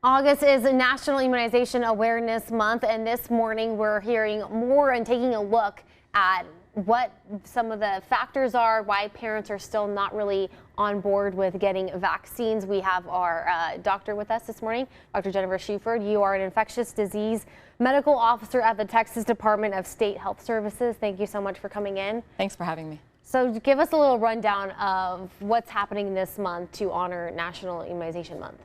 August is National Immunization Awareness Month, and this morning we're hearing more and taking a look at what some of the factors are, why parents are still not really on board with getting vaccines. We have our doctor with us this morning, Dr. Jennifer Shuford. You are an infectious disease medical officer at the Texas Department of State Health Services. Thank you so much for coming in. Thanks for having me. So give us a little rundown of what's happening this month to honor National Immunization Month.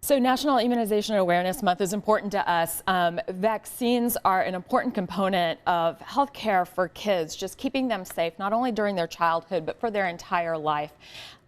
So National Immunization Awareness Month is important to us. Vaccines are an important component of healthcare for kids, just keeping them safe, not only during their childhood, but for their entire life.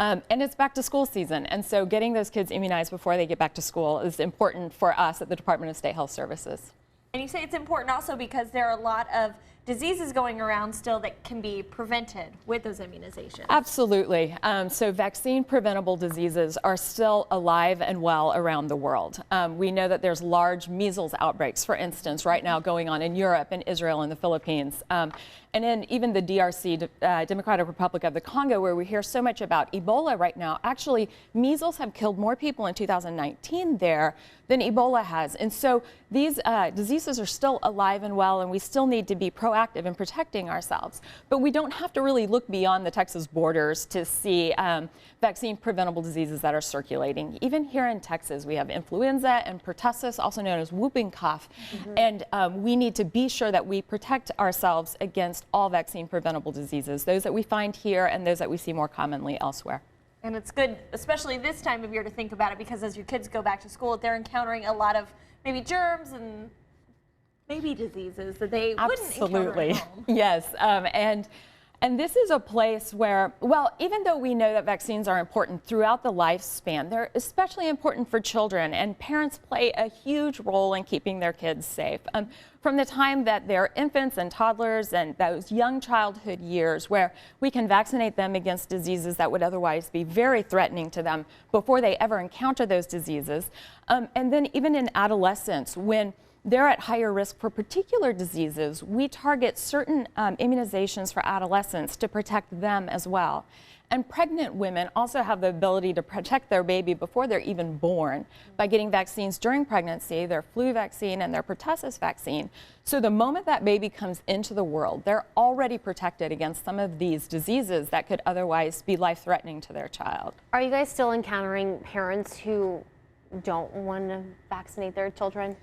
And it's back to school season. And so getting those kids immunized before they get back to school is important for us at the Department of State Health Services. And you say it's important also because there are a lot of diseases going around still that can be prevented with those immunizations. Absolutely. So vaccine preventable diseases are still alive and well around the world. We know that there's large measles outbreaks, for instance, right now going on in Europe and Israel and the Philippines. And in even the DRC, Democratic Republic of the Congo, where we hear so much about Ebola right now. Actually, measles have killed more people in 2019 there than Ebola has. And so these diseases are still alive and well, and we still need to be proactive in protecting ourselves. But we don't have to really look beyond the Texas borders to see vaccine preventable diseases that are circulating. Even here in Texas, we have influenza and pertussis, also known as whooping cough. And we need to be sure that we protect ourselves against all vaccine preventable diseases, those that we find here and those that we see more commonly elsewhere. And it's good, especially this time of year, to think about it, because as your kids go back to school, they're encountering a lot of maybe germs and maybe diseases that they wouldn't encounter at home. Yes, and this is a place where, well, even though we know that vaccines are important throughout the lifespan, they're especially important for children, and parents play a huge role in keeping their kids safe. From the time that they're infants and toddlers and those young childhood years where we can vaccinate them against diseases that would otherwise be very threatening to them before they ever encounter those diseases. And then even in adolescence, when they're at higher risk for particular diseases, we target certain immunizations for adolescents to protect them as well. And pregnant women also have the ability to protect their baby before they're even born by getting vaccines during pregnancy, their flu vaccine and their pertussis vaccine. So the moment that baby comes into the world, they're already protected against some of these diseases that could otherwise be life-threatening to their child. Are you guys still encountering parents who don't want to vaccinate their children?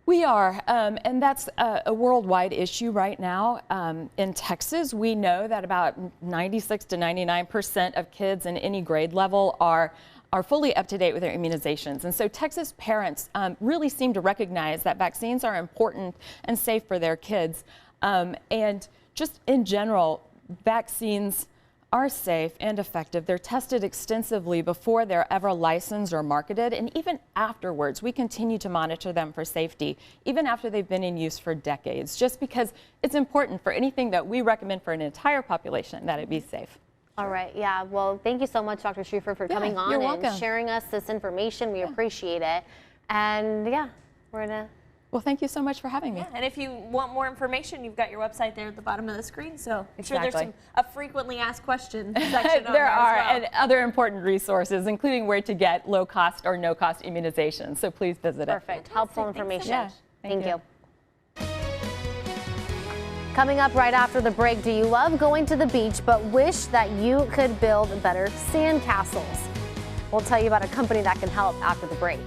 We are, and that's a worldwide issue right now. In Texas, we know that about 96 to 99% of kids in any grade level are fully up to date with their immunizations. And so Texas parents really seem to recognize that vaccines are important and safe for their kids. And just in general, vaccines are safe and effective. They're tested extensively before they're ever licensed or marketed, and even afterwards we continue to monitor them for safety, even after they've been in use for decades, just because it's important for anything that we recommend for an entire population that it be safe. All right, yeah, well, thank you so much, Dr. Shuford, for coming on and sharing us this information. We appreciate it. And yeah, we're gonna... Well, thank you so much for having me. Yeah, and if you want more information, you've got your website there at the bottom of the screen. So I'm sure there's a frequently asked questions section on there are, as well. and other important resources, including where to get low-cost or no-cost immunizations. So please visit it. Perfect. Helpful information. Yeah, thank you. Coming up right after the break, do you love going to the beach but wish that you could build better sand castles? We'll tell you about a company that can help after the break.